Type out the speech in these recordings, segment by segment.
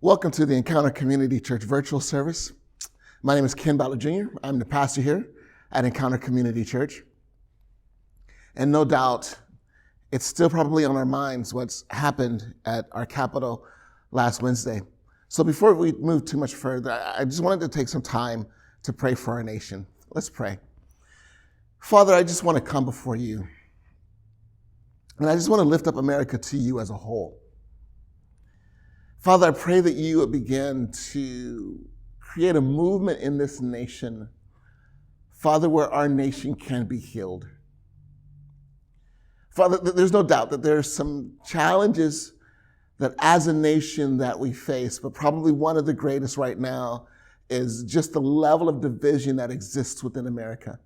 Welcome to the Encounter Community Church virtual service. My name is Ken Butler Jr. I'm the pastor here at Encounter Community Church. And no doubt, it's still probably on our minds what's happened at our Capitol last Wednesday. So before we move too much further, I just wanted to take some time to pray for our nation. Let's pray. Father, I just want to come before you. And I just want to lift up America to you as a whole. Father, I pray that you would begin to create a movement in this nation, Father, where our nation can be healed. Father, there's no doubt that there are some challenges that as a nation that we face, but probably one of the greatest right now is just the level of division that exists within America.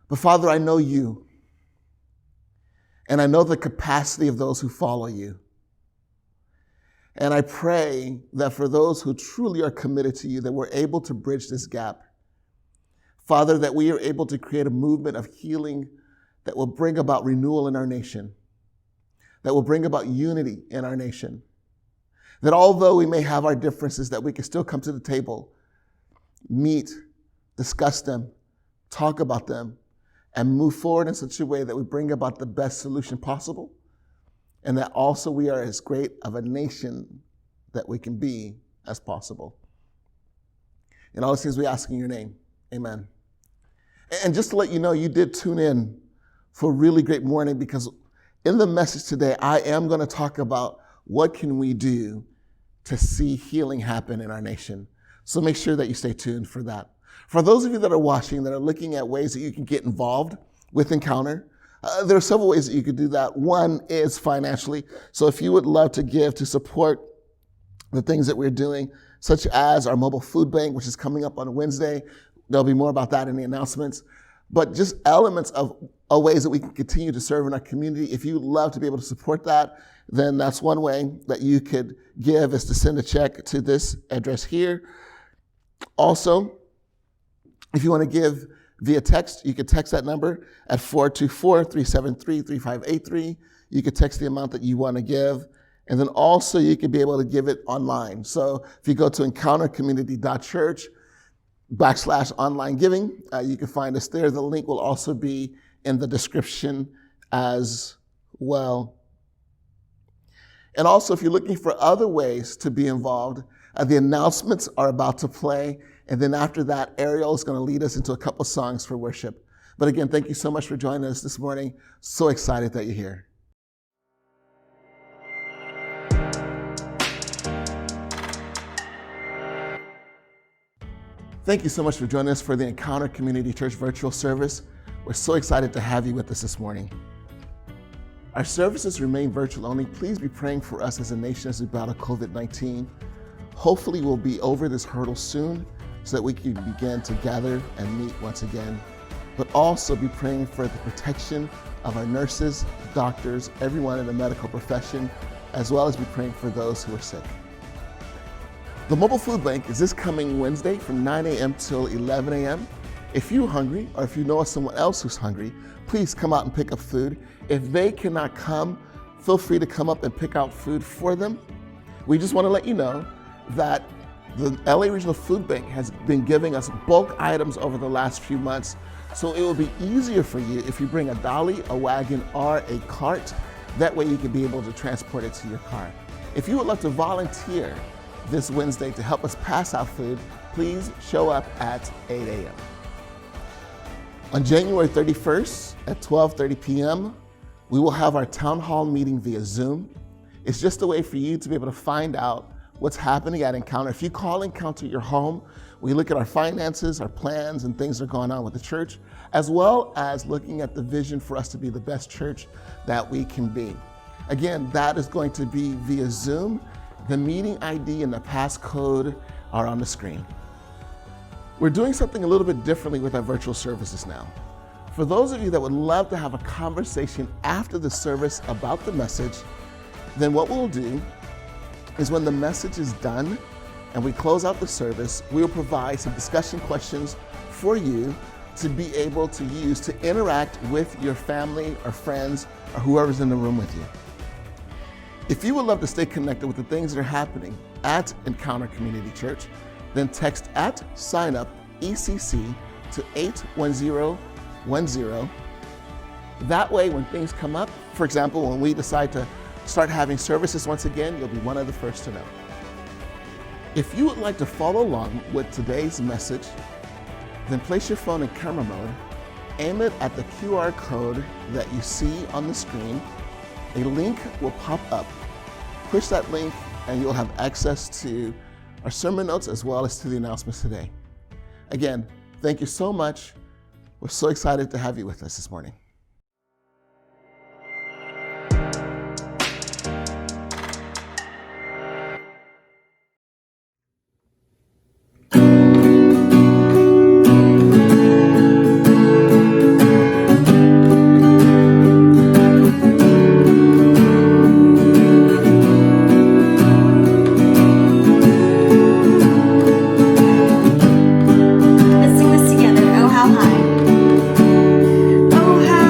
But Father, I know you, and I know the capacity of those who follow you. And I pray that for those who truly are committed to you, that we're able to bridge this gap. Father, that we are able to create a movement of healing that will bring about renewal in our nation, that will bring about unity in our nation. That although we may have our differences, that we can still come to the table, meet, discuss them, talk about them, and move forward in such a way that we bring about the best solution possible. And that also we are as great of a nation that we can be as possible. In all these things we ask in your name, amen. And just to let you know, you did tune in for a really great morning, because in the message today, I am going to talk about what can we do to see healing happen in our nation. So make sure that you stay tuned for that. For those of you that are watching, that are looking at ways that you can get involved with Encounter, there are several ways that you could do that. One is financially. So if you would love to give to support the things that we're doing, such as our mobile food bank, which is coming up on Wednesday, there'll be more about that in the announcements, but just elements of ways that we can continue to serve in our community. If you'd love to be able to support that, then that's one way that you could give, is to send a check to this address here. Also, if you want to give via text, you could text that number at 424-373-3583. You could text the amount that you want to give. And then also you could be able to give it online. So if you go to encountercommunity.church/online giving, you can find us there. The link will also be in the description as well. And also, if you're looking for other ways to be involved, the announcements are about to play. And then after that, Ariel is going to lead us into a couple songs for worship. But again, thank you so much for joining us this morning. So excited that you're here. Thank you so much for joining us for the Encounter Community Church virtual service. We're so excited to have you with us this morning. Our services remain virtual only. Please be praying for us as a nation as we battle COVID-19. Hopefully we'll be over this hurdle soon, so that we can begin to gather and meet once again, but also be praying for the protection of our nurses, doctors, everyone in the medical profession, as well as be praying for those who are sick. The mobile food bank is this coming Wednesday from 9 a.m. till 11 a.m. If you're hungry, or if you know of someone else who's hungry, please come out and pick up food. If they cannot come, feel free to come up and pick out food for them. We just want to let you know that the LA Regional Food Bank has been giving us bulk items over the last few months, so it will be easier for you if you bring a dolly, a wagon, or a cart. That way you can be able to transport it to your car. If you would like to volunteer this Wednesday to help us pass out food, please show up at 8 a.m. On January 31st at 12:30 p.m., we will have our town hall meeting via Zoom. It's just a way for you to be able to find out what's happening at Encounter. If you call Encounter your home, we look at our finances, our plans, and things that are going on with the church, as well as looking at the vision for us to be the best church that we can be. Again, that is going to be via Zoom. The meeting ID and the passcode are on the screen. We're doing something a little bit differently with our virtual services now. For those of you that would love to have a conversation after the service about the message, then what we'll do is when the message is done and we close out the service, we'll provide some discussion questions for you to be able to use to interact with your family or friends or whoever's in the room with you. If you would love to stay connected with the things that are happening at Encounter Community Church, then text @signup ECC to 81010. That way, when things come up, for example, when we decide to start having services once again, you'll be one of the first to know. If you would like to follow along with today's message, then place your phone in camera mode, aim it at the QR code that you see on the screen. A link will pop up. Push that link and you'll have access to our sermon notes as well as to the announcements today. Again, thank you so much. We're so excited to have you with us this morning. Let's sing this together. Oh, how high. Oh, how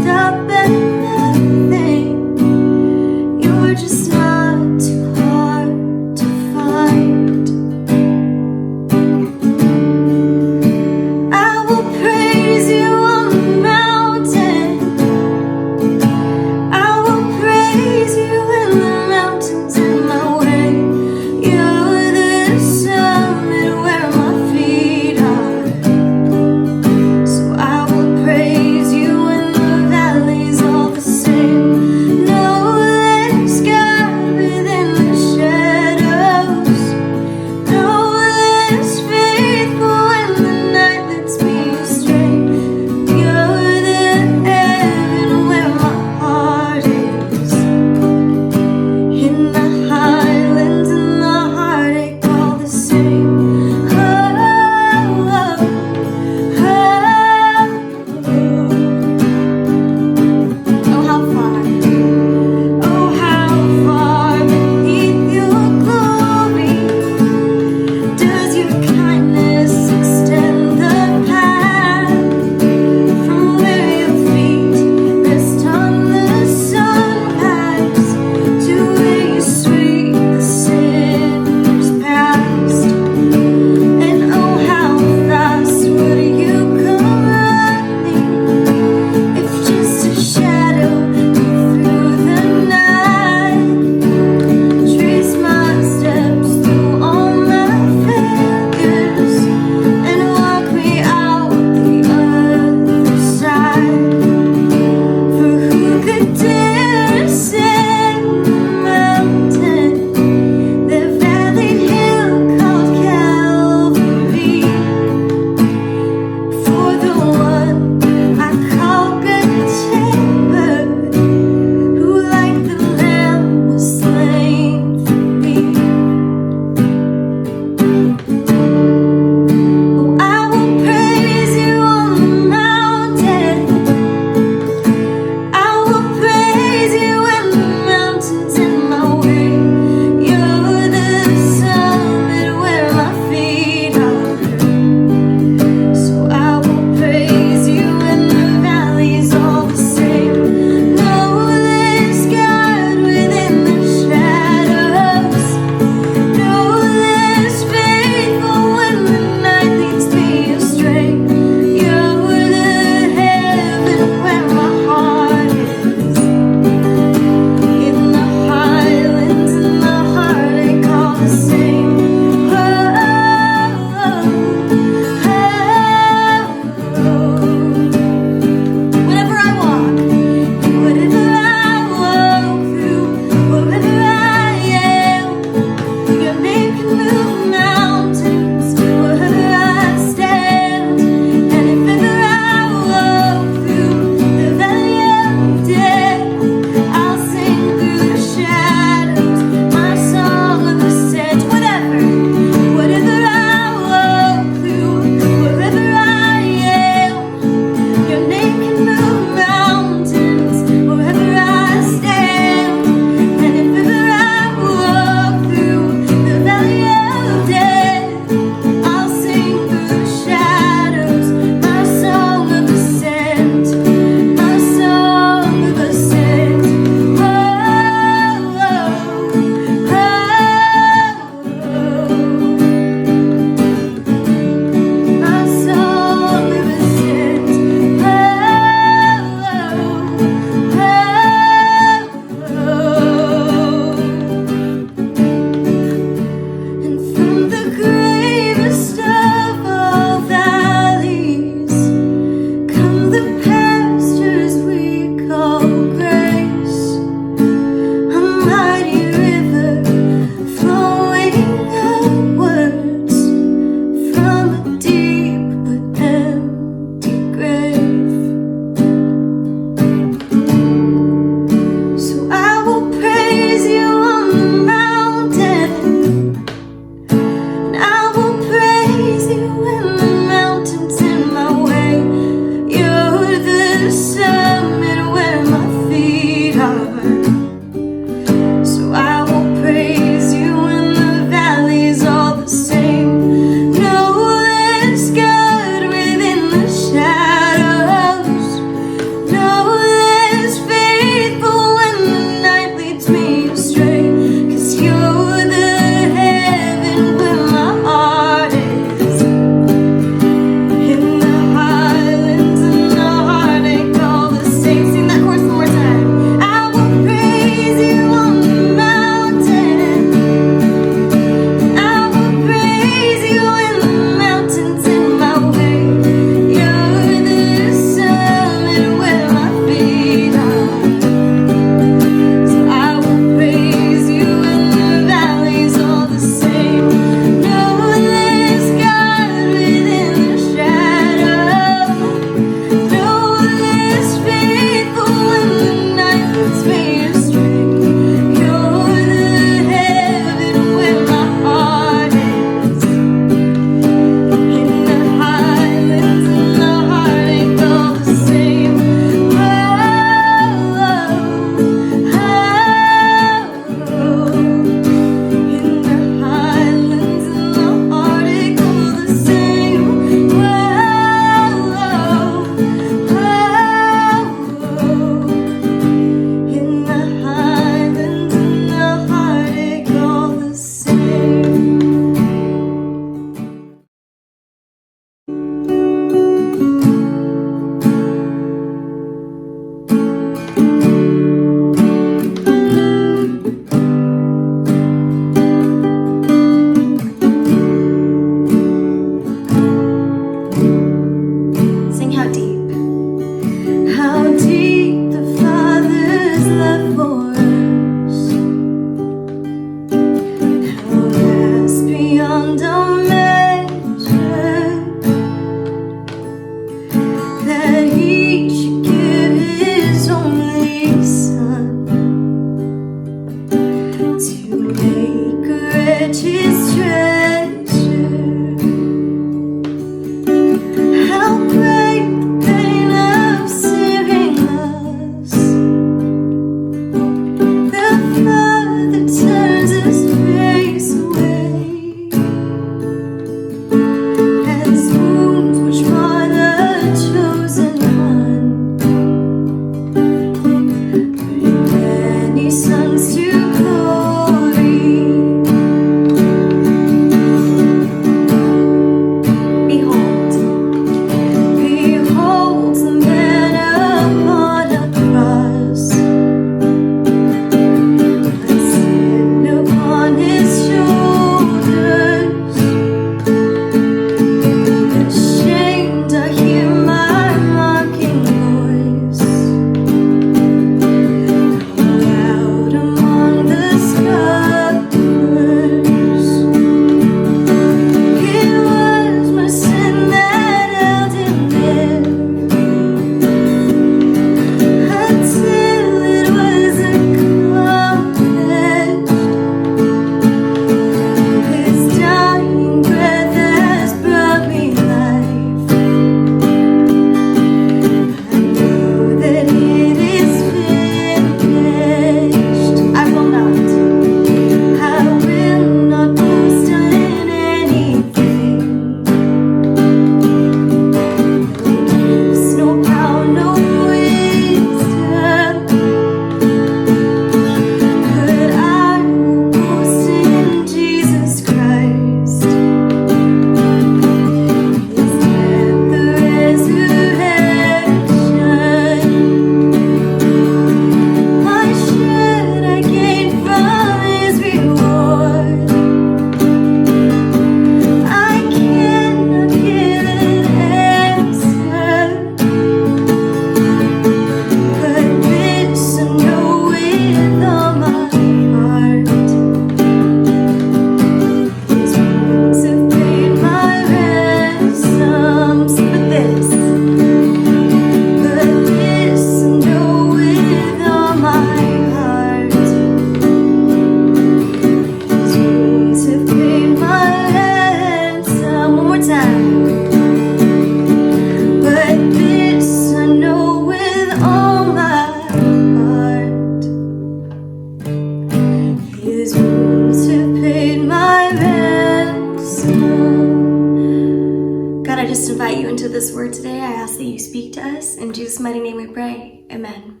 just invite you into this word today. I ask that you speak to us. In Jesus' mighty name we pray. Amen.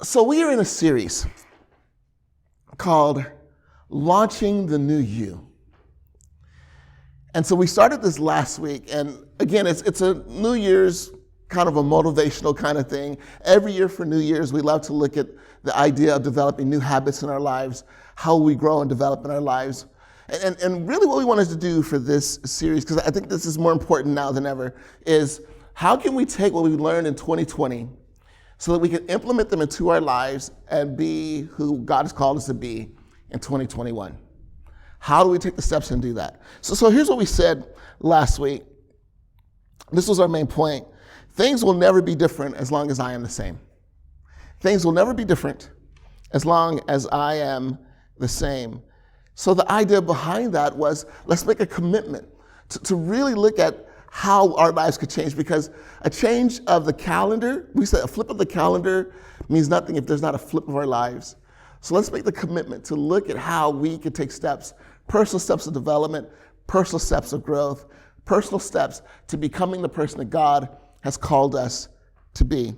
So we are in a series called Launching the New You. And so we started this last week, and again, it's a New Year's kind of a motivational kind of thing. Every year for New Year's, we love to look at the idea of developing new habits in our lives, how we grow and develop in our lives. And really what we wanted to do for this series, because I think this is more important now than ever, is how can we take what we learned in 2020 so that we can implement them into our lives and be who God has called us to be in 2021? How do we take the steps and do that? So here's what we said last week. This was our main point. Things will never be different as long as I am the same. Things will never be different as long as I am the same. So the idea behind that was, let's make a commitment to really look at how our lives could change, because a change of the calendar, we said a flip of the calendar means nothing if there's not a flip of our lives. So let's make the commitment to look at how we could take steps, personal steps of development, personal steps of growth, personal steps to becoming the person that God has called us to be.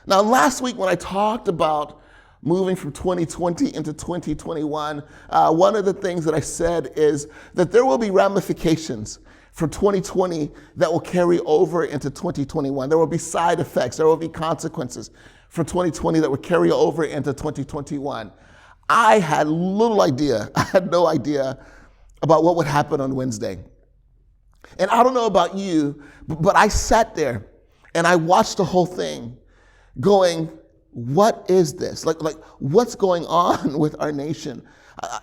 Now, last week when I talked about moving from 2020 into 2021, one of the things that I said is that there will be ramifications from 2020 that will carry over into 2021. There will be side effects, there will be consequences from 2020 that will carry over into 2021. I had little idea, I had no idea about what would happen on Wednesday. And I don't know about you, but I sat there and I watched the whole thing going, what is this? Like what's going on with our nation?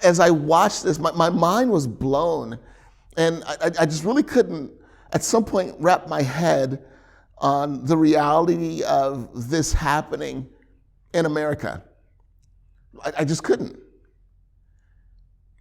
As I watched this, my mind was blown. And I just really couldn't, at some point, wrap my head on the reality of this happening in America. I just couldn't.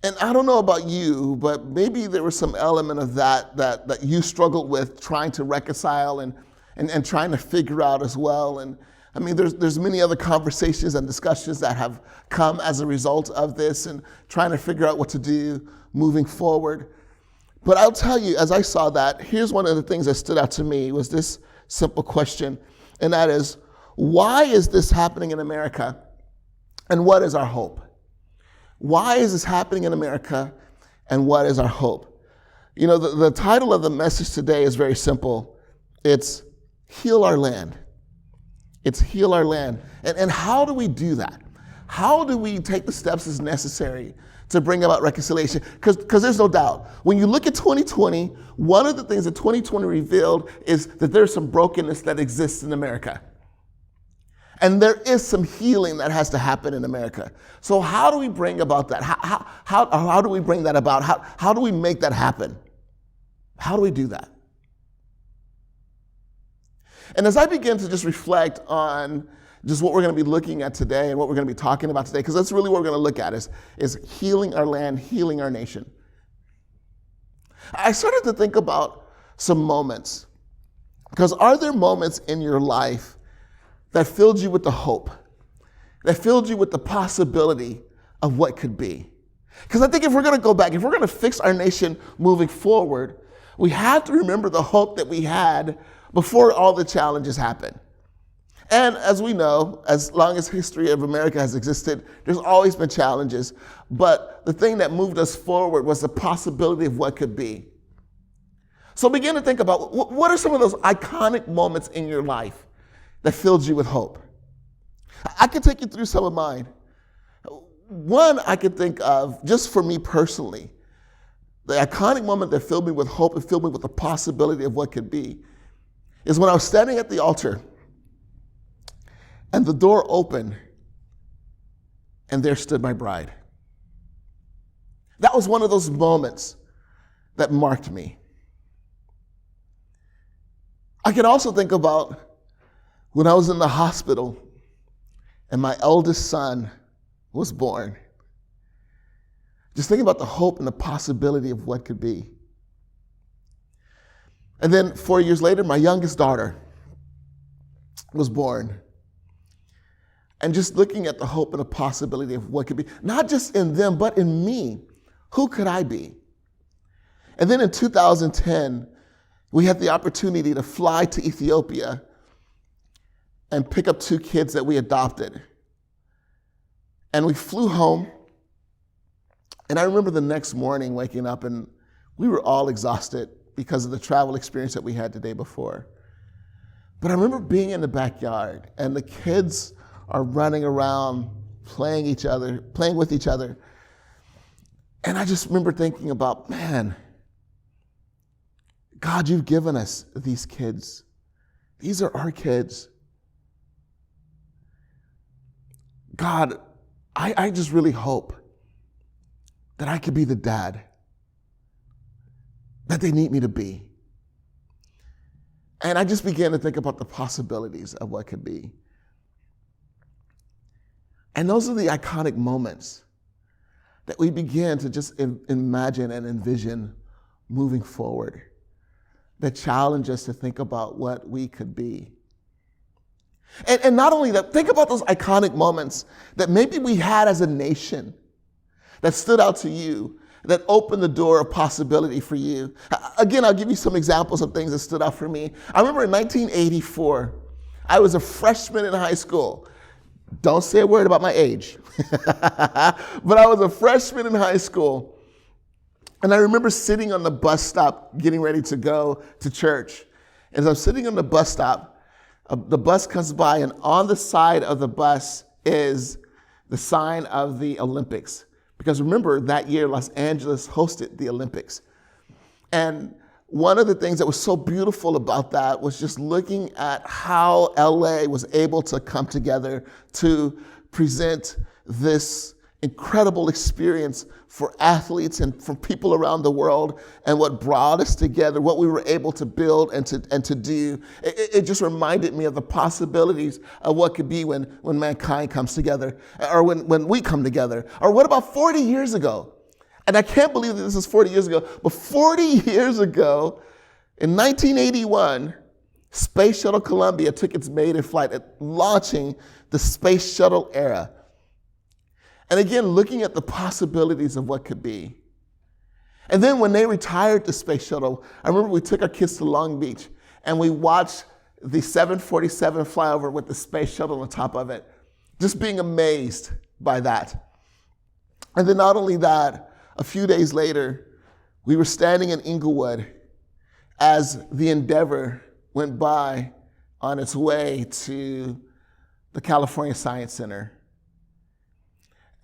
And I don't know about you, but maybe there was some element of that you struggled with trying to reconcile and trying to figure out as well. And I mean, there's many other conversations and discussions that have come as a result of this and trying to figure out what to do moving forward. But I'll tell you, as I saw that, here's one of the things that stood out to me was this simple question, and that is, why is this happening in America, and what is our hope? Why is this happening in America, and what is our hope? You know, the title of the message today is very simple. It's Heal Our Land. It's Heal Our Land. And how do we do that? How do we take the steps as necessary to bring about reconciliation? Because there's no doubt, when you look at 2020, one of the things that 2020 revealed is that there's some brokenness that exists in America. And there is some healing that has to happen in America. So how do we bring about that? How do we bring that about? How do we make that happen? How do we do that? And as I begin to just reflect on just what we're going to be looking at today and what we're going to be talking about today, because that's really what we're going to look at is healing our land, healing our nation. I started to think about some moments, because are there moments in your life that filled you with the hope, that filled you with the possibility of what could be? Because I think if we're going to go back, if we're going to fix our nation moving forward, we have to remember the hope that we had before all the challenges happened. And as we know, as long as history of America has existed, there's always been challenges. But the thing that moved us forward was the possibility of what could be. So begin to think about, what are some of those iconic moments in your life that filled you with hope? I can take you through some of mine. One I could think of, just for me personally, the iconic moment that filled me with hope and filled me with the possibility of what could be, is when I was standing at the altar and the door opened and there stood my bride. That was one of those moments that marked me. I can also think about when I was in the hospital and my eldest son was born. Just thinking about the hope and the possibility of what could be. And then 4 years later, my youngest daughter was born. And just looking at the hope and the possibility of what could be, not just in them, but in me. Who could I be? And then in 2010, we had the opportunity to fly to Ethiopia and pick up 2 kids that we adopted. And we flew home. And I remember the next morning waking up and we were all exhausted because of the travel experience that we had the day before. But I remember being in the backyard and the kids are running around, playing with each other. And I just remember thinking about, man, God, you've given us these kids. These are our kids. God, I just really hope that I could be the dad that they need me to be. And I just began to think about the possibilities of what could be. And those are the iconic moments that we begin to just imagine and envision moving forward, that challenge us to think about what we could be. And not only that, think about those iconic moments that maybe we had as a nation that stood out to you, that opened the door of possibility for you. Again, I'll give you some examples of things that stood out for me. I remember in 1984, I was a freshman in high school. Don't say a word about my age. But I was a freshman in high school. And I remember sitting on the bus stop getting ready to go to church. As I'm sitting on the bus stop, the bus comes by, and on the side of the bus is the sign of the Olympics. Because remember, that year, Los Angeles hosted the Olympics. And one of the things that was so beautiful about that was just looking at how LA was able to come together to present this incredible experience for athletes and for people around the world, and what brought us together, what we were able to build and to do. It just reminded me of the possibilities of what could be when mankind comes together, or when we come together. Or what about 40 years ago? And I can't believe that this is 40 years ago, but 40 years ago, in 1981, Space Shuttle Columbia took its maiden flight at launching the Space Shuttle era. And again, looking at the possibilities of what could be. And then when they retired the Space Shuttle, I remember we took our kids to Long Beach and we watched the 747 fly over with the Space Shuttle on top of it, just being amazed by that. And then not only that, a few days later, we were standing in Inglewood as the Endeavor went by on its way to the California Science Center.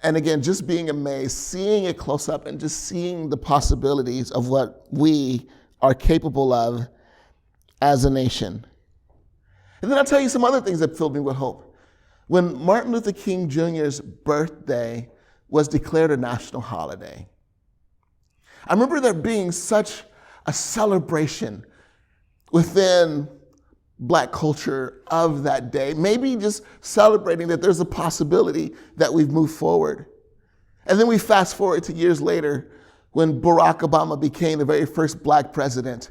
And again, just being amazed, seeing it close up and just seeing the possibilities of what we are capable of as a nation. And then I'll tell you some other things that filled me with hope. When Martin Luther King Jr.'s birthday was declared a national holiday, I remember there being such a celebration within Black culture of that day, maybe just celebrating that there's a possibility that we've moved forward. And then we fast forward to years later when Barack Obama became the very first Black president.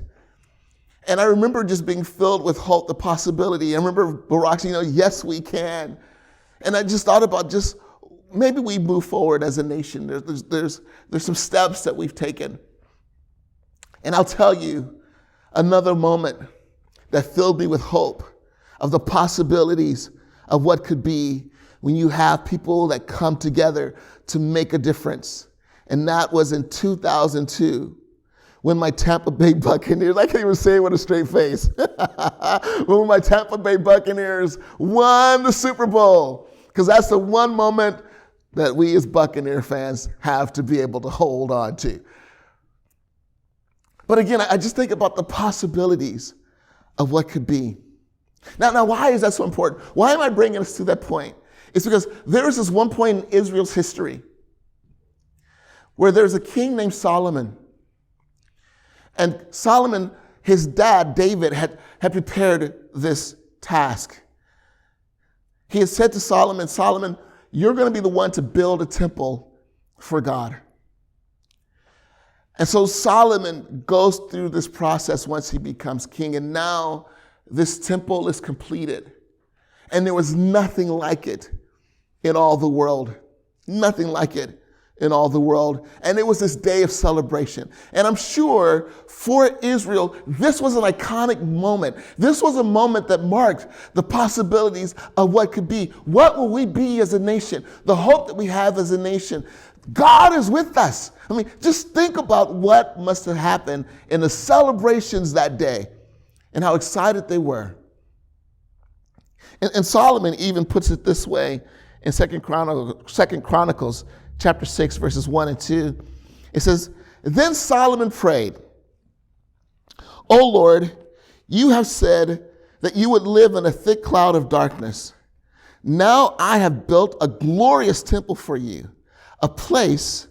And I remember just being filled with hope, the possibility. I remember Barack saying, yes, we can. And I just thought about just maybe we move forward as a nation. There's some steps that we've taken. And I'll tell you another moment that filled me with hope of the possibilities of what could be when you have people that come together to make a difference. And that was in 2002, when my Tampa Bay Buccaneers, I can't even say it with a straight face, when my Tampa Bay Buccaneers won the Super Bowl, because that's the one moment that we as Buccaneer fans have to be able to hold on to. But again, I just think about the possibilities of what could be. Now, why is that so important? Why am I bringing us to that point? It's because there was this one point in Israel's history where there's a king named Solomon. And Solomon, his dad, David, had prepared this task. He had said to Solomon, Solomon, you're going to be the one to build a temple for God. And so Solomon goes through this process once he becomes king, and now this temple is completed. And there was nothing like it in all the world. Nothing like it in all the world. And it was this day of celebration. And I'm sure for Israel, this was an iconic moment. This was a moment that marked the possibilities of what could be. What will we be as a nation? The hope that we have as a nation. God is with us. I mean, just think about what must have happened in the celebrations that day and how excited they were. And Solomon even puts it this way in 2 Chronicles chapter 6, verses 1 and 2. It says, "Then Solomon prayed, 'O Lord, you have said that you would live in a thick cloud of darkness. Now I have built a glorious temple for you, a place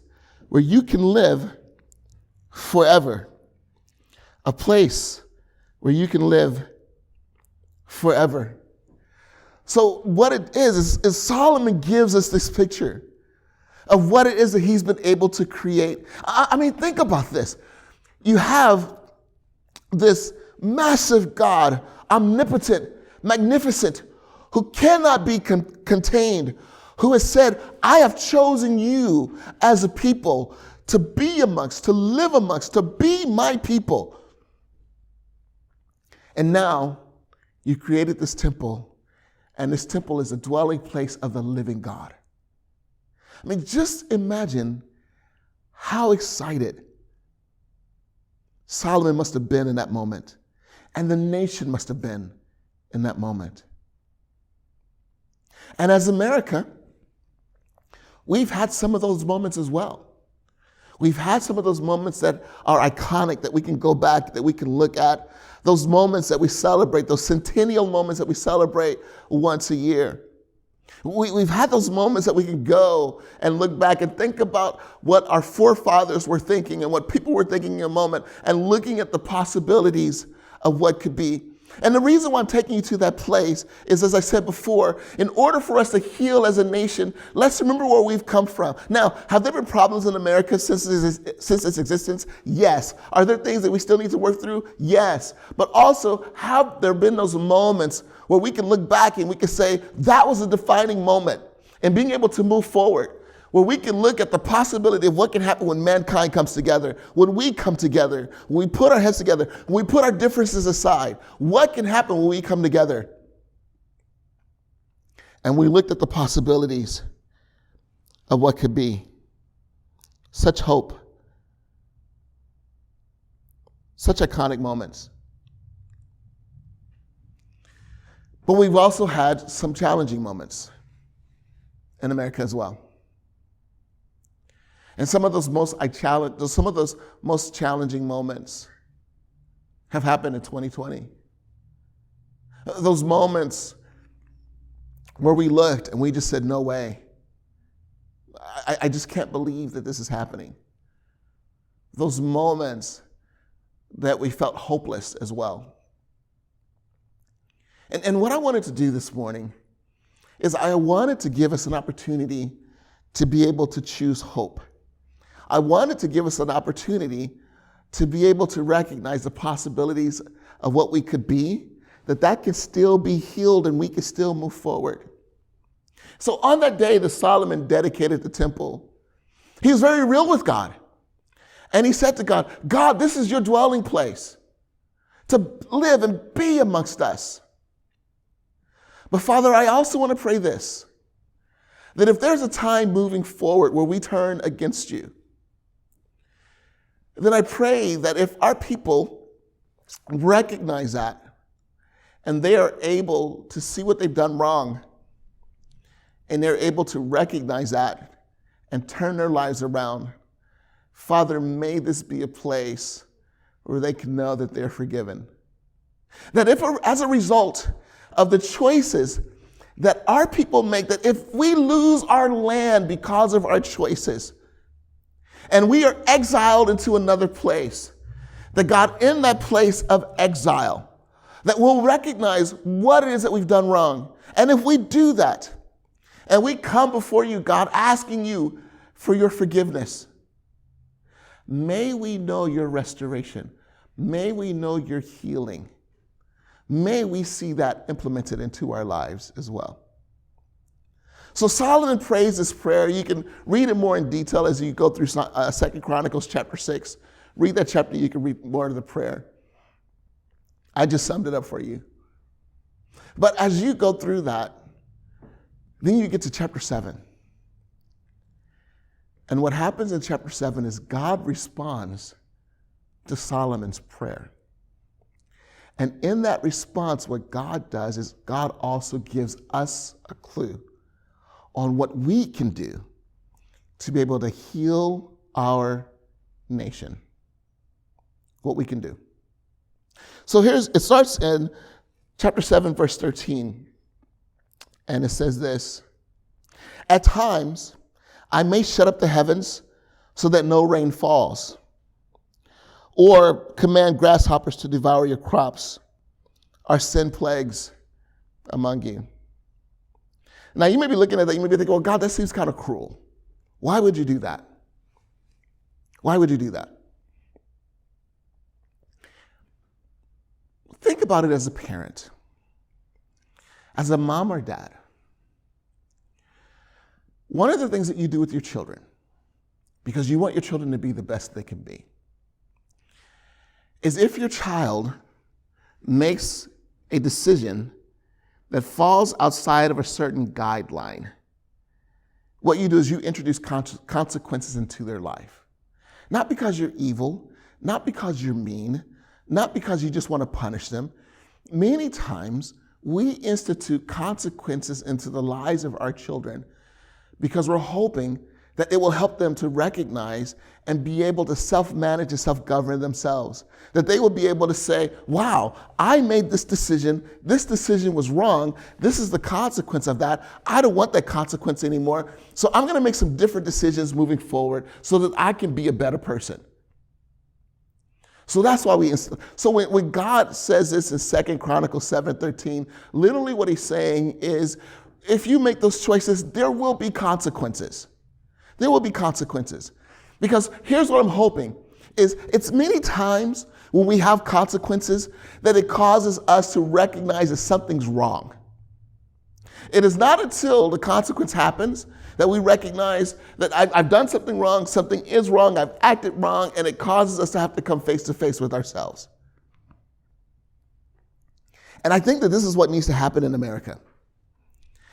where you can live forever.'" A place where you can live forever. So what it is Solomon gives us this picture of what it is that he's been able to create. I mean, think about this. You have this massive God, omnipotent, magnificent, who cannot be contained, who has said, "I have chosen you as a people to be amongst, to live amongst, to be my people." And now you created this temple, and this temple is a dwelling place of the living God. I mean, just imagine how excited Solomon must have been in that moment, and the nation must have been in that moment. And as America, we've had some of those moments as well. We've had some of those moments that are iconic, that we can go back, that we can look at, those moments that we celebrate, those centennial moments that we celebrate once a year. We've had those moments that we can go and look back and think about what our forefathers were thinking and what people were thinking in a moment, and looking at the possibilities of what could be. And the reason why I'm taking you to that place is, as I said before, in order for us to heal as a nation, let's remember where we've come from. Now, have there been problems in America since its existence? Yes. Are there things that we still need to work through? Yes. But also, have there been those moments where we can look back and we can say, that was a defining moment, and being able to move forward, where we can look at the possibility of what can happen when mankind comes together, when we come together, when we put our heads together, when we put our differences aside. What can happen when we come together? And we looked at the possibilities of what could be. Such hope. Such iconic moments. But we've also had some challenging moments in America as well. And some of those most challenging moments have happened in 2020. Those moments where we looked and we just said, no way. I just can't believe that this is happening. Those moments that we felt hopeless as well. And what I wanted to do this morning is I wanted to give us an opportunity to be able to choose hope. I wanted to give us an opportunity to be able to recognize the possibilities of what we could be, that can still be healed and we can still move forward. So on that day that Solomon dedicated the temple, he was very real with God. And he said to God, "God, this is your dwelling place, to live and be amongst us. But Father, I also want to pray this, that if there's a time moving forward where we turn against you, then I pray that if our people recognize that and they are able to see what they've done wrong, and they're able to recognize that and turn their lives around, Father, may this be a place where they can know that they're forgiven. That if, as a result of the choices that our people make, that if we lose our land because of our choices, and we are exiled into another place, that God, in that place of exile, that we'll recognize what it is that we've done wrong. And if we do that, and we come before you, God, asking you for your forgiveness, may we know your restoration. May we know your healing. May we see that implemented into our lives as well. So Solomon prays this prayer. You can read it more in detail as you go through 2 Chronicles chapter 6. Read that chapter, you can read more of the prayer. I just summed it up for you. But as you go through that, then you get to chapter 7. And what happens in chapter 7 is God responds to Solomon's prayer. And in that response, what God does is God also gives us a clue on what we can do to be able to heal our nation. What we can do. So it starts in chapter 7, verse 13. And it says this: "At times, I may shut up the heavens so that no rain falls, or command grasshoppers to devour your crops, or send plagues among you." Now, you may be looking at that, you may be thinking, well, God, that seems kind of cruel. Why would you do that? Why would you do that? Think about it as a parent, as a mom or dad. One of the things that you do with your children, because you want your children to be the best they can be, is if your child makes a decision that falls outside of a certain guideline, what you do is you introduce consequences into their life. Not because you're evil, not because you're mean, not because you just want to punish them. Many times, we institute consequences into the lives of our children because we're hoping that it will help them to recognize and be able to self-manage and self-govern themselves. That they will be able to say, wow, I made this decision was wrong, this is the consequence of that, I don't want that consequence anymore, so I'm gonna make some different decisions moving forward so that I can be a better person. So that's why when God says this in 2 Chronicles 7:13, literally what he's saying is, if you make those choices, there will be consequences. There will be consequences. Because here's what I'm hoping, is it's many times when we have consequences that it causes us to recognize that something's wrong. It is not until the consequence happens that we recognize that I've done something wrong, something is wrong, I've acted wrong, and it causes us to have to come face to face with ourselves. And I think that this is what needs to happen in America.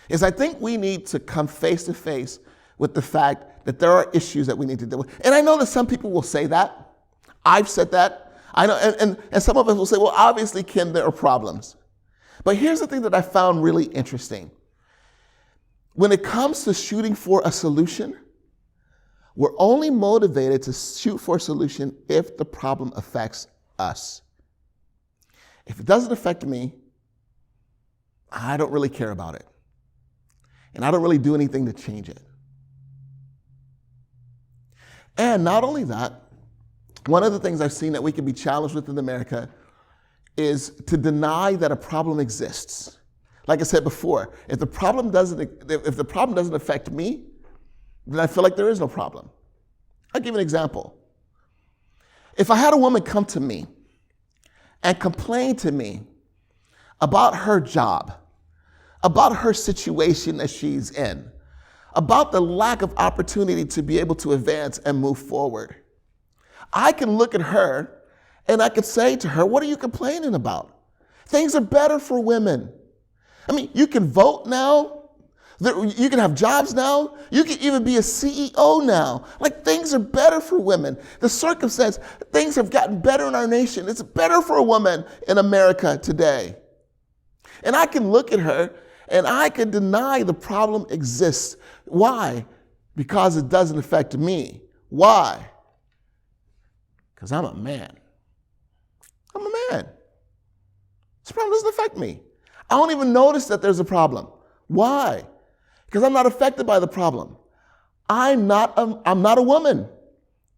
Is I think we need to come face to face with the fact that there are issues that we need to deal with. And I know that some people will say that. I've said that. I know, and some of us will say, well, obviously, Ken, there are problems. But here's the thing that I found really interesting. When it comes to shooting for a solution, we're only motivated to shoot for a solution if the problem affects us. If it doesn't affect me, I don't really care about it. And I don't really do anything to change it. And not only that, one of the things I've seen that we can be challenged with in America is to deny that a problem exists. Like I said before, if the problem doesn't affect me, then I feel like there is no problem. I'll give you an example. If I had a woman come to me and complain to me about her job, about her situation that she's in, about the lack of opportunity to be able to advance and move forward, I can look at her and I could say to her, what are you complaining about? Things are better for women. I mean, you can vote now. You can have jobs now. You can even be a CEO now. Like, things are better for women. The circumstance, things have gotten better in our nation. It's better for a woman in America today. And I can look at her and I can deny the problem exists. Why? Because it doesn't affect me. Why? Because I'm a man. I'm a man. This problem doesn't affect me. I don't even notice that there's a problem. Why? Because I'm not affected by the problem. I'm not a woman.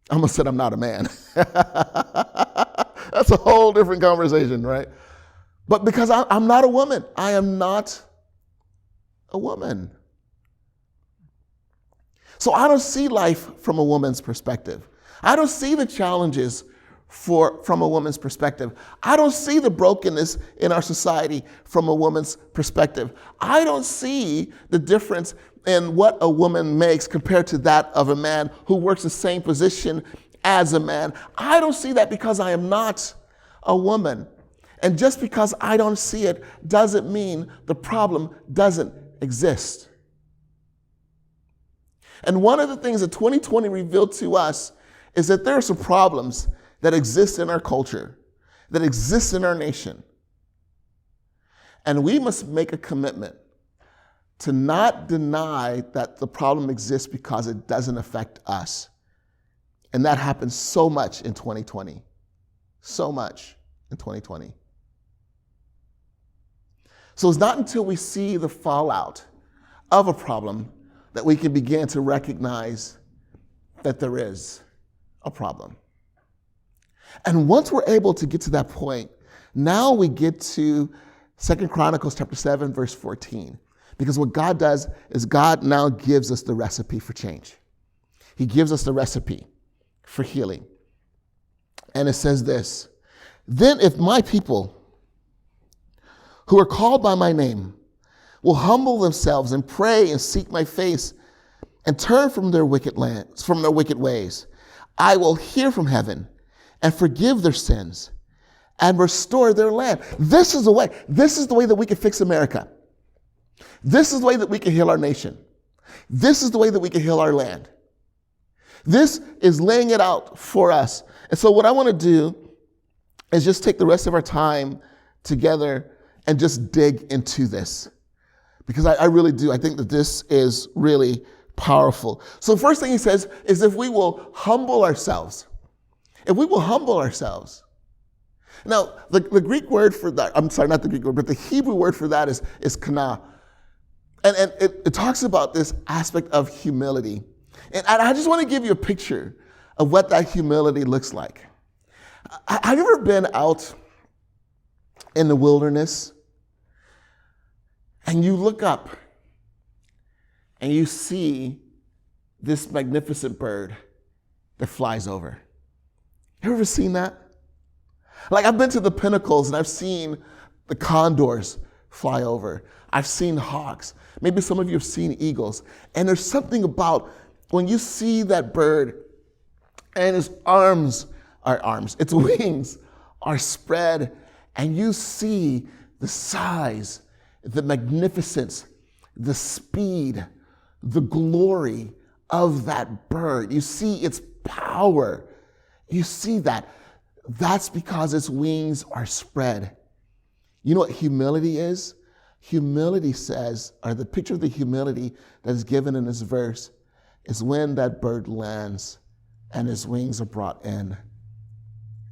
I almost said I'm not a man. That's a whole different conversation, right? But because I'm not a woman, I am not a woman. So I don't see life from a woman's perspective. I don't see the challenges from a woman's perspective. I don't see the brokenness in our society from a woman's perspective. I don't see the difference in what a woman makes compared to that of a man who works the same position as a man. I don't see that because I am not a woman. And just because I don't see it doesn't mean the problem doesn't exist. And one of the things that 2020 revealed to us is that there are some problems that exist in our culture, that exist in our nation. And we must make a commitment to not deny that the problem exists because it doesn't affect us. And that happens so much in 2020. So much in 2020. So it's not until we see the fallout of a problem that we can begin to recognize that there is a problem. And once we're able to get to that point, now we get to 2 Chronicles chapter 7, verse 14. Because what God does is God now gives us the recipe for change. He gives us the recipe for healing. And it says this, "Then if my people who are called by my name will humble themselves and pray and seek my face and turn from their wicked ways, I will hear from heaven and forgive their sins and restore their land." This is the way. This is the way that we can fix America. This is the way that we can heal our nation. This is the way that we can heal our land. This is laying it out for us. And so what I want to do is just take the rest of our time together and just dig into this. Because I really do. I think that this is really powerful. So the first thing he says is if we will humble ourselves. If we will humble ourselves. Now, the Greek word for that, I'm sorry, not the Greek word, but the Hebrew word for that is kana. And it talks about this aspect of humility. And I just want to give you a picture of what that humility looks like. Have you ever been out in the wilderness and you look up and you see this magnificent bird that flies over? You ever seen that? Like, I've been to the pinnacles and I've seen the condors fly over. I've seen hawks. Maybe some of you have seen eagles. And there's something about when you see that bird and its its wings are spread, and you see the size, the magnificence, the speed, the glory of that bird. You see its power. You see that. That's because its wings are spread. You know what humility is? Humility says, or the picture of the humility that is given in this verse is when that bird lands and his wings are brought in.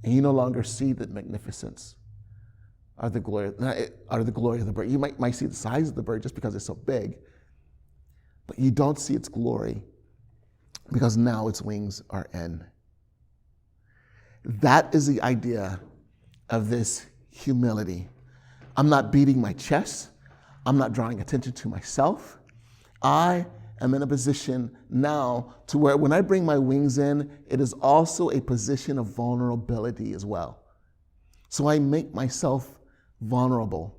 And you no longer see the magnificence or the glory of the bird. You might see the size of the bird just because it's so big, but you don't see its glory because now its wings are in. That is the idea of this humility. I'm not beating my chest. I'm not drawing attention to myself. I am in a position now to where when I bring my wings in, it is also a position of vulnerability as well. So I make myself vulnerable.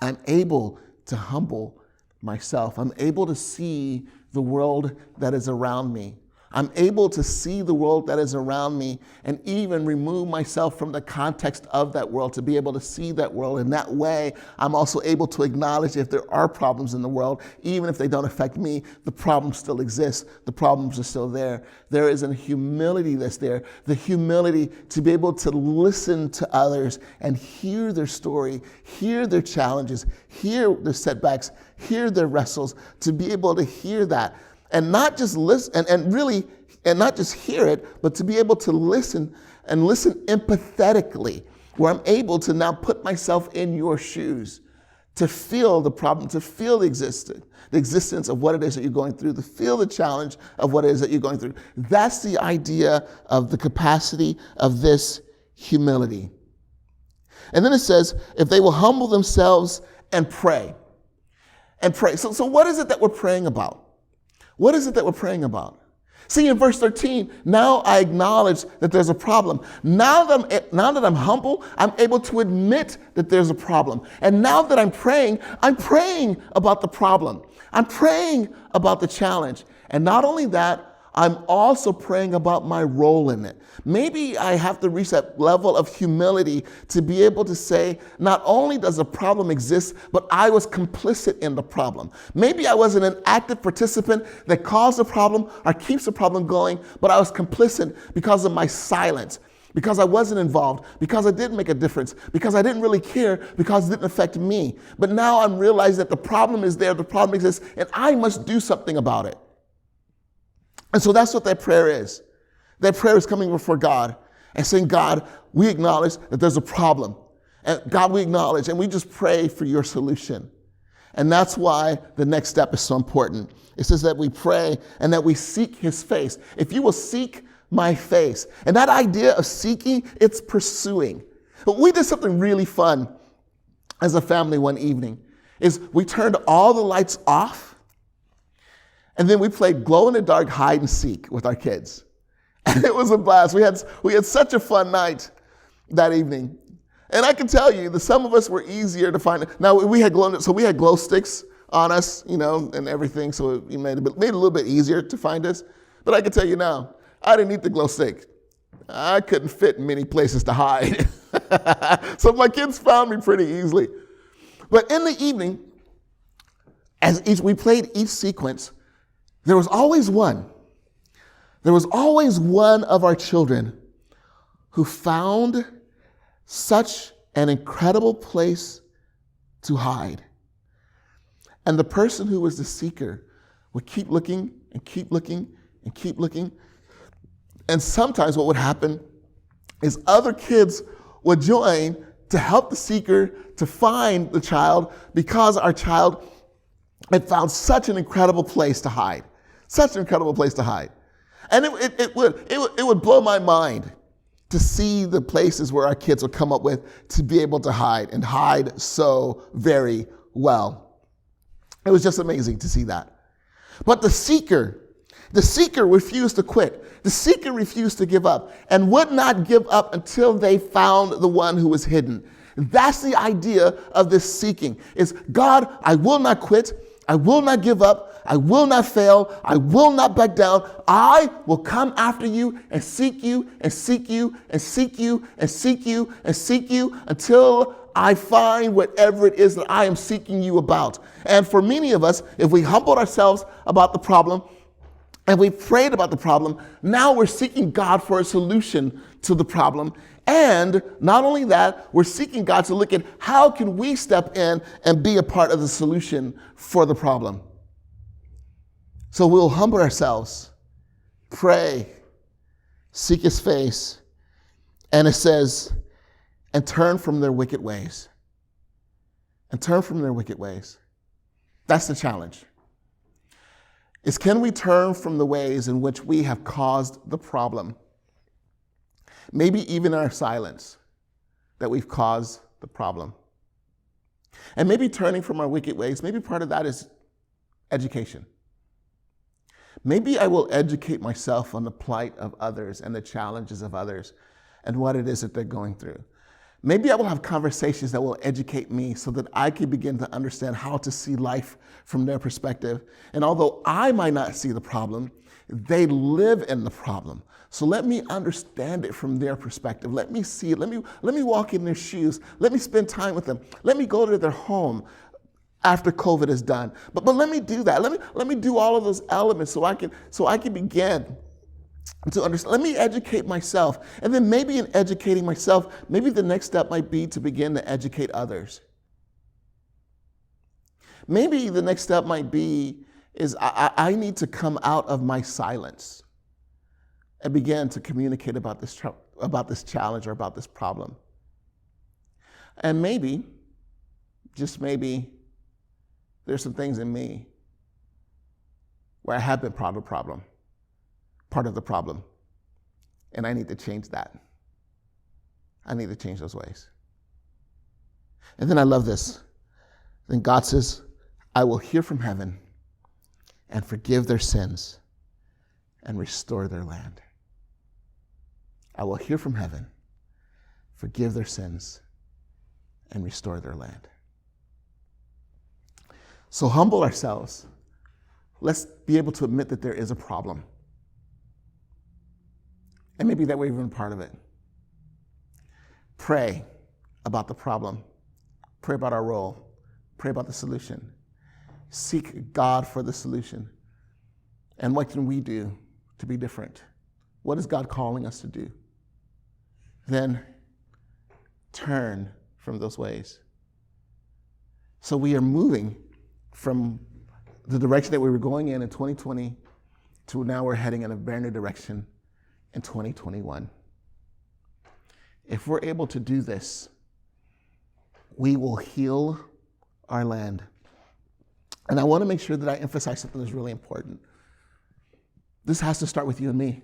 I'm able to humble myself. I'm able to see the world that is around me. I'm able to see the world that is around me and even remove myself from the context of that world to be able to see that world. In that way, I'm also able to acknowledge if there are problems in the world, even if they don't affect me, the problems still exist. The problems are still there. There is a humility that's there, the humility to be able to listen to others and hear their story, hear their challenges, hear their setbacks, hear their wrestles, to be able to hear that. And not just listen, and not just hear it, but to be able to listen and listen empathetically, where I'm able to now put myself in your shoes, to feel the problem, to feel the existence of what it is that you're going through, to feel the challenge of what it is that you're going through. That's the idea of the capacity of this humility. And then it says, if they will humble themselves and pray. And pray. So what is it that we're praying about? What is it that we're praying about? See, in verse 13, now I acknowledge that there's a problem. Now that I'm humble, I'm able to admit that there's a problem. And now that I'm praying about the problem. I'm praying about the challenge. And not only that, I'm also praying about my role in it. Maybe I have to reach that level of humility to be able to say, not only does a problem exist, but I was complicit in the problem. Maybe I wasn't an active participant that caused the problem or keeps the problem going, but I was complicit because of my silence, because I wasn't involved, because I didn't make a difference, because I didn't really care, because it didn't affect me. But now I'm realizing that the problem is there, the problem exists, and I must do something about it. And so that's what that prayer is. That prayer is coming before God and saying, God, we acknowledge that there's a problem. And God, we acknowledge, and we just pray for your solution. And that's why the next step is so important. It says that we pray and that we seek his face. If you will seek my face. And that idea of seeking, it's pursuing. But we did something really fun as a family one evening, is we turned all the lights off. And then we played glow-in-the-dark hide and seek with our kids. And it was a blast. We had such a fun night that evening. And I can tell you that some of us were easier to find. Now, we had glow sticks on us, and everything, so it made it a little bit easier to find us. But I can tell you now, I didn't need the glow stick. I couldn't fit in many places to hide. So my kids found me pretty easily. But in the evening, as we played each sequence, there was always one of our children who found such an incredible place to hide. And the person who was the seeker would keep looking and keep looking and keep looking. And sometimes what would happen is other kids would join to help the seeker to find the child, because our child had found such an incredible place to hide. Such an incredible place to hide. And it would blow my mind to see the places where our kids would come up with to be able to hide, and hide so very well. It was just amazing to see that. But the seeker refused to quit. The seeker refused to give up and would not give up until they found the one who was hidden. That's the idea of this seeking, is God, I will not quit. I will not give up. I will not fail. I will not back down. I will come after you and seek you and seek you and seek you and seek you and seek you until I find whatever it is that I am seeking you about. And for many of us, if we humbled ourselves about the problem and we prayed about the problem, now we're seeking God for a solution to the problem. And not only that, we're seeking God to look at how can we step in and be a part of the solution for the problem. So we'll humble ourselves, pray, seek his face, and it says, and turn from their wicked ways. And turn from their wicked ways. That's the challenge. Is, can we turn from the ways in which we have caused the problem? Maybe even our silence, that we've caused the problem. And maybe turning from our wicked ways, maybe part of that is education. Maybe I will educate myself on the plight of others and the challenges of others and what it is that they're going through. Maybe I will have conversations that will educate me so that I can begin to understand how to see life from their perspective. And although I might not see the problem, they live in the problem. So let me understand it from their perspective. Let me see it. Let me walk in their shoes. Let me spend time with them. Let me go to their home after COVID is done. But let me do that. Let me do all of those elements so I can begin to understand. Let me educate myself. And then maybe in educating myself, maybe the next step might be to begin to educate others. Maybe the next step might be is I need to come out of my silence and begin to communicate about this challenge or about this problem. And maybe, just maybe, there's some things in me where I have been part of the problem, and I need to change that. I need to change those ways. And then I love this. Then God says, I will hear from heaven and forgive their sins and restore their land. I will hear from heaven, forgive their sins, and restore their land. So humble ourselves. Let's be able to admit that there is a problem. And maybe that we're even part of it. Pray about the problem. Pray about our role. Pray about the solution. Seek God for the solution. And what can we do to be different? What is God calling us to do? Then turn from those ways. So we are moving from the direction that we were going in 2020 to now we're heading in a brand new direction in 2021. If we're able to do this, we will heal our land. And I want to make sure that I emphasize something that's really important. This has to start with you and me.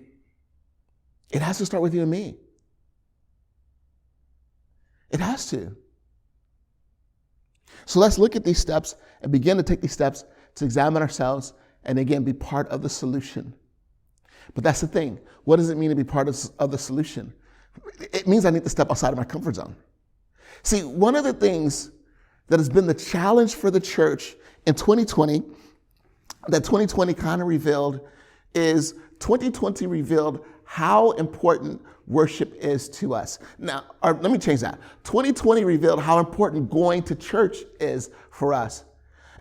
It has to start with you and me. It has to. So let's look at these steps and begin to take these steps to examine ourselves and again be part of the solution. But that's the thing. What does it mean to be part of the solution? It means I need to step outside of my comfort zone. See, one of the things that has been the challenge for the church in 2020, that 2020 kind of revealed, is 2020 revealed how important worship is to us. Now, let me change that. 2020 revealed how important going to church is for us.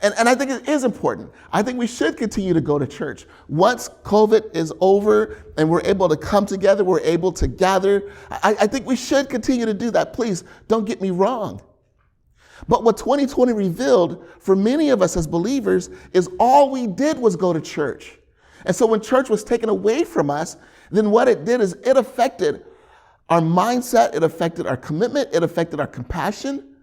And I think it is important. I think we should continue to go to church. Once COVID is over and we're able to come together, we're able to gather, I think we should continue to do that. Please don't get me wrong. But what 2020 revealed for many of us as believers is all we did was go to church. And so when church was taken away from us, then what it did is it affected our mindset, it affected our commitment, it affected our compassion.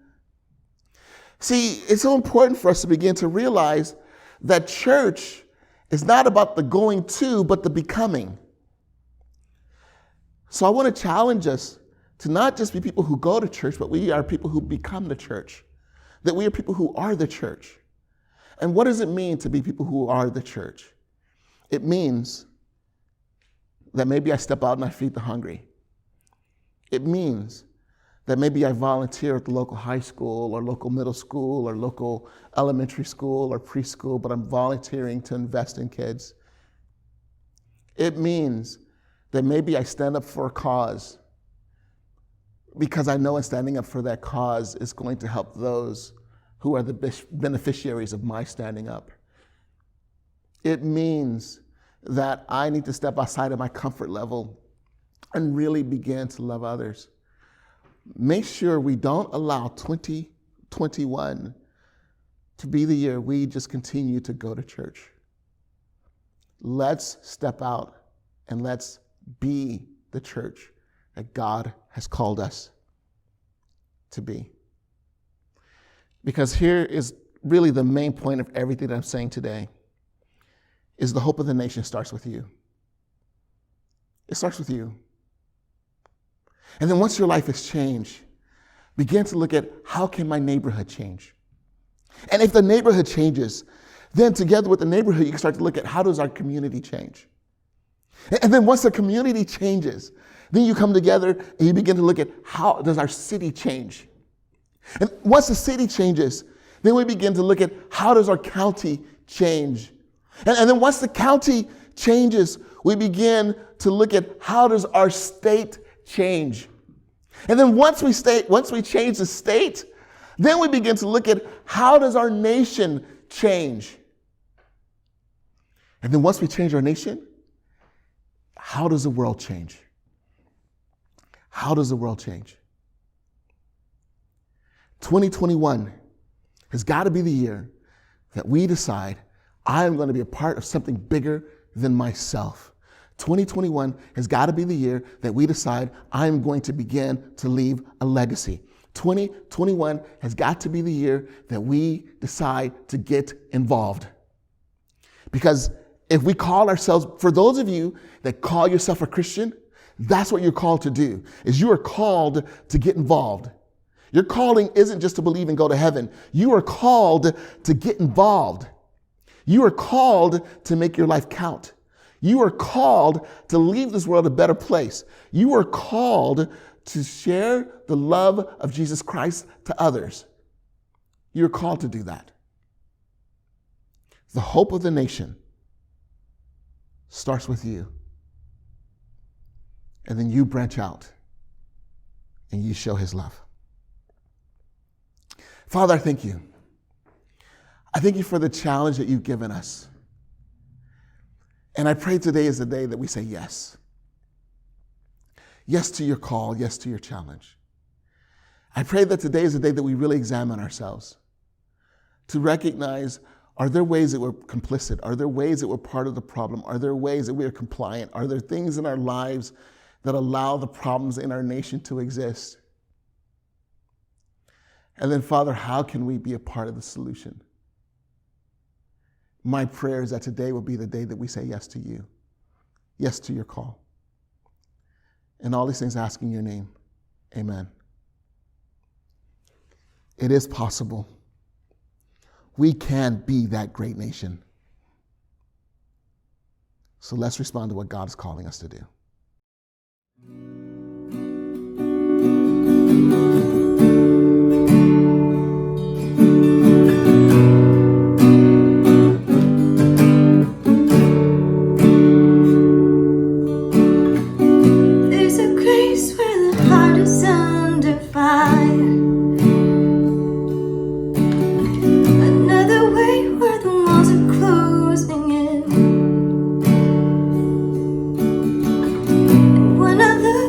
See, it's so important for us to begin to realize that church is not about the going to, but the becoming. So I want to challenge us to not just be people who go to church, but we are people who become the church. That we are people who are the church. And what does it mean to be people who are the church? It means that maybe I step out and I feed the hungry. It means that maybe I volunteer at the local high school or local middle school or local elementary school or preschool, but I'm volunteering to invest in kids. It means that maybe I stand up for a cause because I know in standing up for that cause is going to help those who are the beneficiaries of my standing up. It means that I need to step outside of my comfort level and really begin to love others. Make sure we don't allow 2021 to be the year we just continue to go to church. Let's step out and let's be the church that God has called us to be. Because here is really the main point of everything that I'm saying today, is the hope of the nation starts with you. It starts with you. And then once your life has changed, begin to look at how can my neighborhood change? And if the neighborhood changes, then together with the neighborhood, you can start to look at how does our community change? And then once the community changes, then you come together and you begin to look at how does our city change? And once the city changes, then we begin to look at how does our county change? And then once the county changes, we begin to look at how does our state change. And then once we change the state, then we begin to look at how does our nation change. And then once we change our nation, how does the world change? How does the world change? 2021 has got to be the year that we decide I am going to be a part of something bigger than myself. 2021 has got to be the year that we decide I'm going to begin to leave a legacy. 2021 has got to be the year that we decide to get involved. Because if we call ourselves, for those of you that call yourself a Christian, that's what you're called to do, is you are called to get involved. Your calling isn't just to believe and go to heaven. You are called to get involved. You are called to make your life count. You are called to leave this world a better place. You are called to share the love of Jesus Christ to others. You're called to do that. The hope of the nation starts with you. And then you branch out and you show his love. Father, I thank you. I thank you for the challenge that you've given us. And I pray today is the day that we say yes. Yes to your call, yes to your challenge. I pray that today is the day that we really examine ourselves to recognize, are there ways that we're complicit? Are there ways that we're part of the problem? Are there ways that we are compliant? Are there things in our lives that allow the problems in our nation to exist? And then, Father, how can we be a part of the solution? My prayer is that today will be the day that we say yes to you, yes to your call. And all these things ask in your name. Amen. It is possible. We can be that great nation. So let's respond to what God is calling us to do. There's a grace where the heart is under fire. Another way where the walls are closing in. And when I look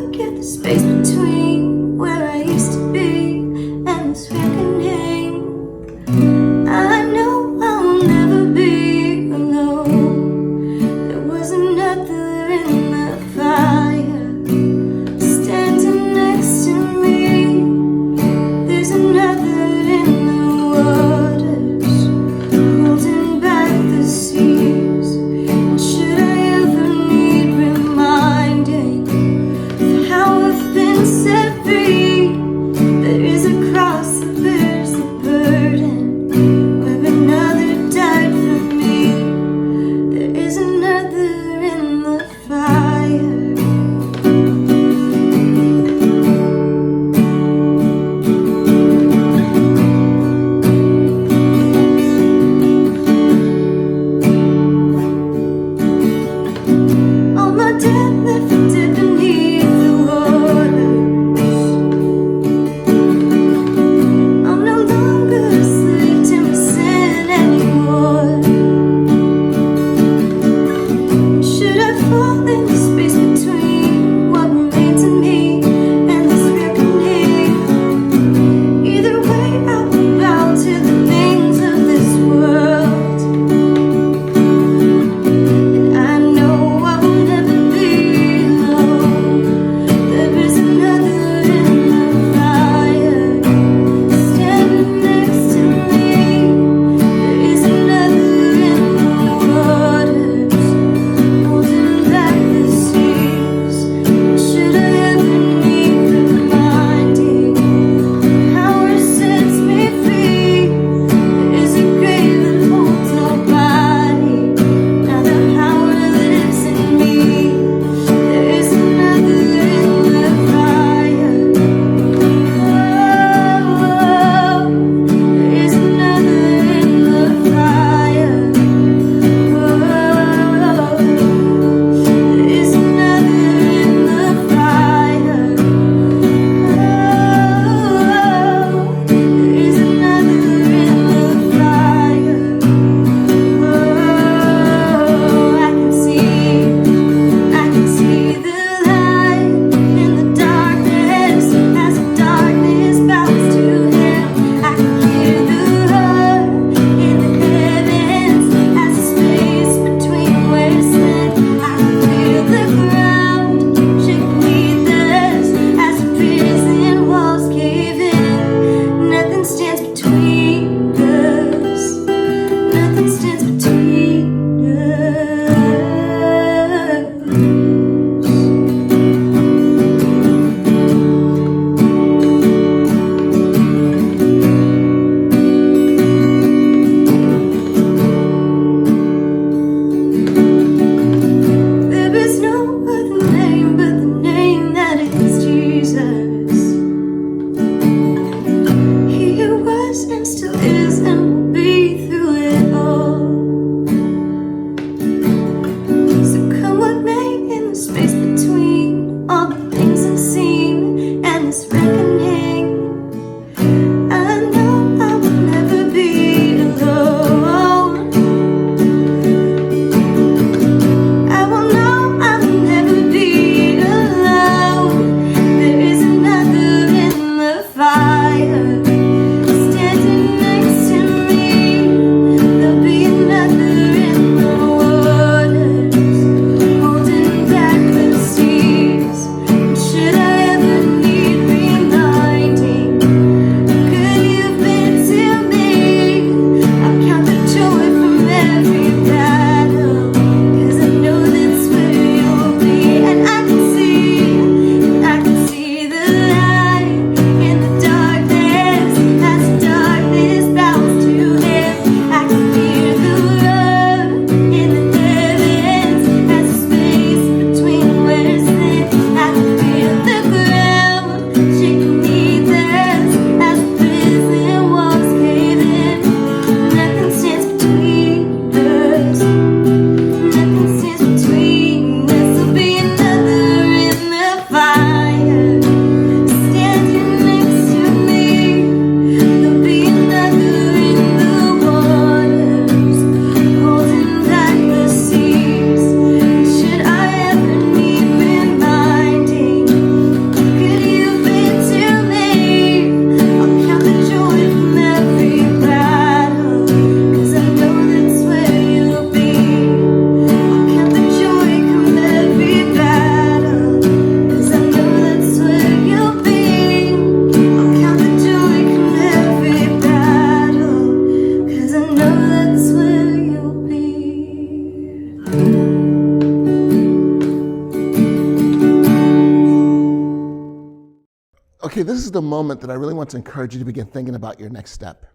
okay, this is the moment that I really want to encourage you to begin thinking about your next step.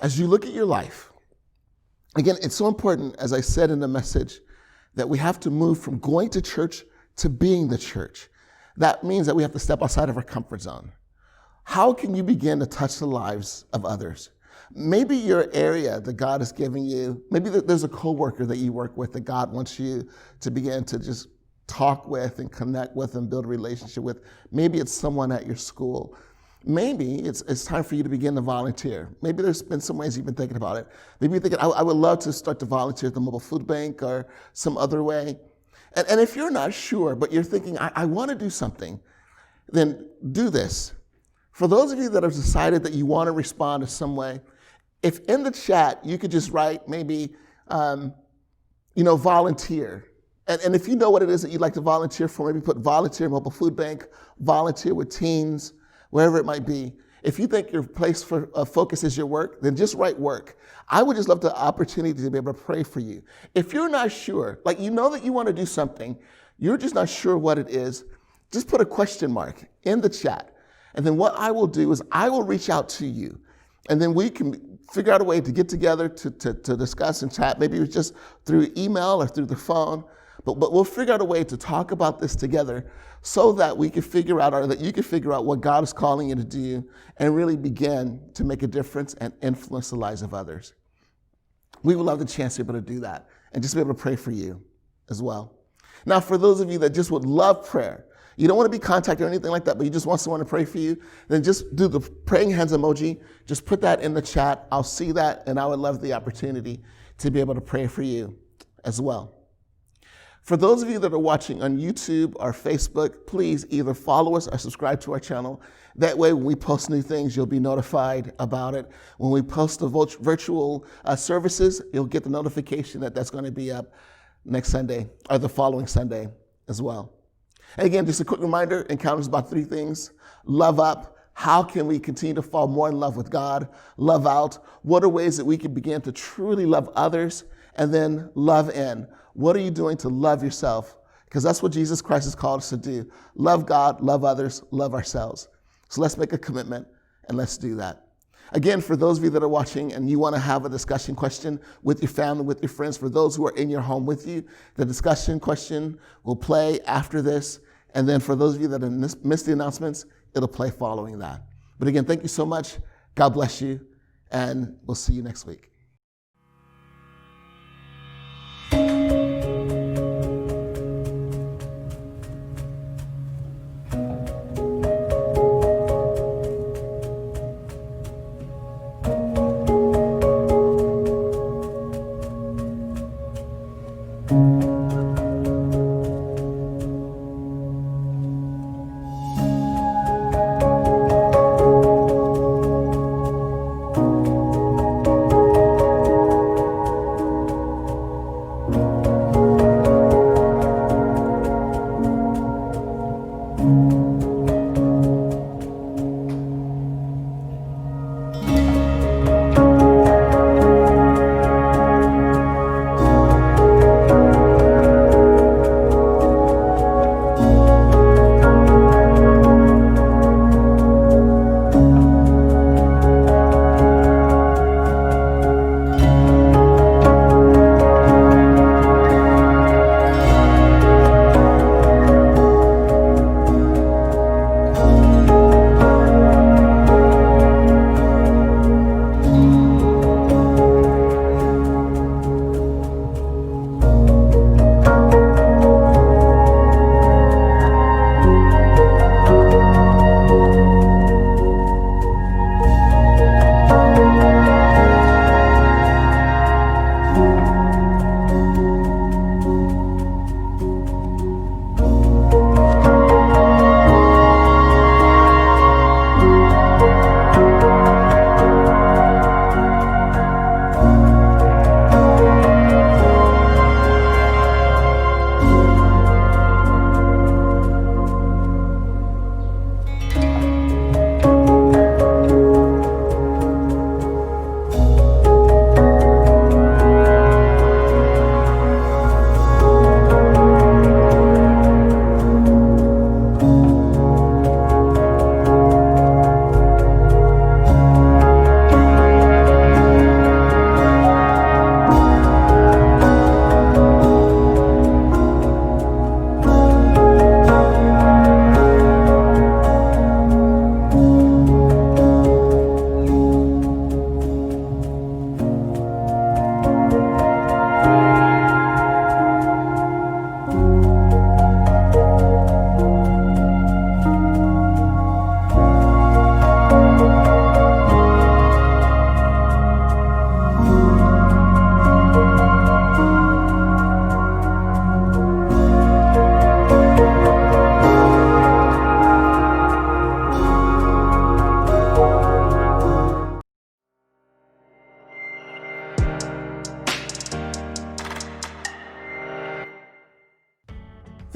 As you look at your life, again, it's so important, as I said in the message, that we have to move from going to church to being the church. That means that we have to step outside of our comfort zone. How can you begin to touch the lives of others? Maybe your area that God is giving you, maybe there's a coworker that you work with that God wants you to begin to just talk with and connect with and build a relationship with. Maybe it's someone at your school. Maybe it's time for you to begin to volunteer. Maybe there's been some ways you've been thinking about it. Maybe you're thinking, I would love to start to volunteer at the mobile food bank or some other way. And if you're not sure, but you're thinking, I want to do something, then do this. For those of you that have decided that you want to respond in some way, if in the chat you could just write maybe, volunteer. And if you know what it is that you'd like to volunteer for, maybe put volunteer mobile food bank, volunteer with teens, wherever it might be. If you think your place for focus is your work, then just write work. I would just love the opportunity to be able to pray for you. If you're not sure, like you know that you want to do something, you're just not sure what it is, just put a question mark in the chat. And then what I will do is I will reach out to you. And then we can figure out a way to get together to discuss and chat. Maybe it's just through email or through the phone. But we'll figure out a way to talk about this together so that we can figure out, or that you can figure out what God is calling you to do and really begin to make a difference and influence the lives of others. We would love the chance to be able to do that and just be able to pray for you as well. Now, for those of you that just would love prayer, you don't want to be contacted or anything like that, but you just want someone to pray for you, then just do the praying hands emoji. Just put that in the chat. I'll see that, and I would love the opportunity to be able to pray for you as well. For those of you that are watching on YouTube or Facebook, please either follow us or subscribe to our channel. That way, when we post new things, you'll be notified about it. When we post the virtual services, you'll get the notification that that's going to be up next Sunday or the following Sunday as well. And again, just a quick reminder, Encounter is about 3 things. Love up. How can we continue to fall more in love with God? Love out. What are ways that we can begin to truly love others? And then love in. What are you doing to love yourself? Because that's what Jesus Christ has called us to do. Love God, love others, love ourselves. So let's make a commitment and let's do that. Again, for those of you that are watching and you want to have a discussion question with your family, with your friends, for those who are in your home with you, the discussion question will play after this. And then for those of you that have missed the announcements, it'll play following that. But again, thank you so much. God bless you. And we'll see you next week.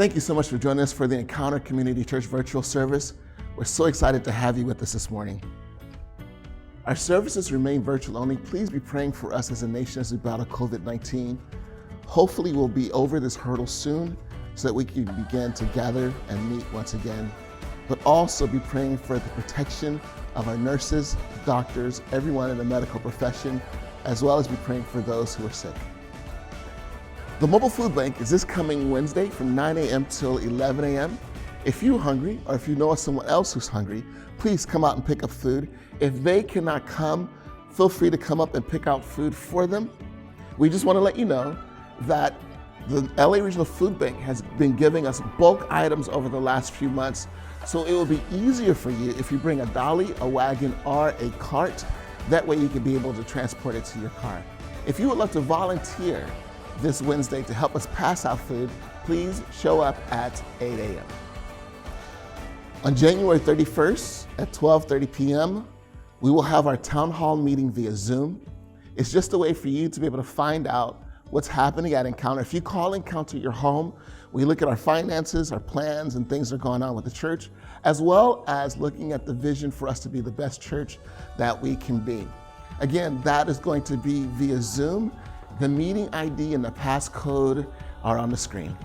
Thank you so much for joining us for the Encounter Community Church virtual service. We're so excited to have you with us this morning. Our services remain virtual only. Please be praying for us as a nation as we battle COVID-19. Hopefully we'll be over this hurdle soon so that we can begin to gather and meet once again. But also be praying for the protection of our nurses, doctors, everyone in the medical profession, as well as be praying for those who are sick. The mobile food bank is this coming Wednesday from 9 a.m. till 11 a.m. If you're hungry or if you know someone else who's hungry, please come out and pick up food. If they cannot come, feel free to come up and pick out food for them. We just want to let you know that the LA Regional Food Bank has been giving us bulk items over the last few months, so it will be easier for you if you bring a dolly, a wagon, or a cart. That way you can be able to transport it to your car. If you would like to volunteer this Wednesday to help us pass out food, please show up at 8 a.m. On January 31st at 12:30 p.m., we will have our town hall meeting via Zoom. It's just a way for you to be able to find out what's happening at Encounter. If you call Encounter your home, we look at our finances, our plans, and things that are going on with the church, as well as looking at the vision for us to be the best church that we can be. Again, that is going to be via Zoom. The meeting ID and the passcode are on the screen.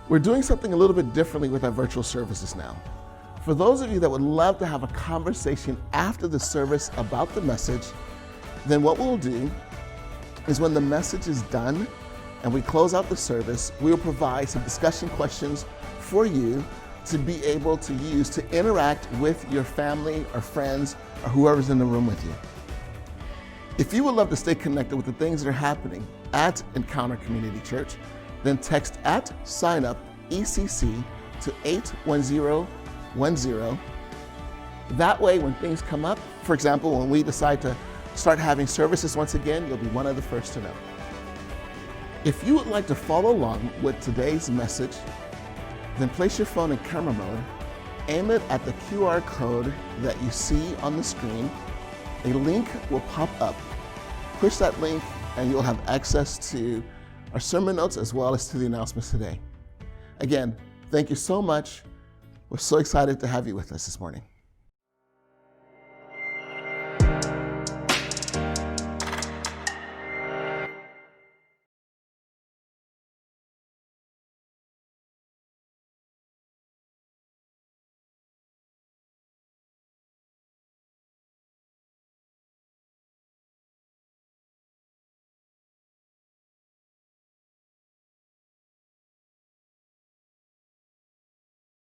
We're doing something a little bit differently with our virtual services now. For those of you that would love to have a conversation after the service about the message, then what we'll do is when the message is done and we close out the service, we'll provide some discussion questions for you to be able to use to interact with your family or friends or whoever's in the room with you. If you would love to stay connected with the things that are happening at Encounter Community Church, then text @signup ECC to 81010. That way, when things come up, for example, when we decide to start having services once again, you'll be one of the first to know. If you would like to follow along with today's message, then place your phone in camera mode, aim it at the QR code that you see on the screen. A link will pop up. Push that link and you'll have access to our sermon notes as well as to the announcements today. Again, thank you so much. We're so excited to have you with us this morning.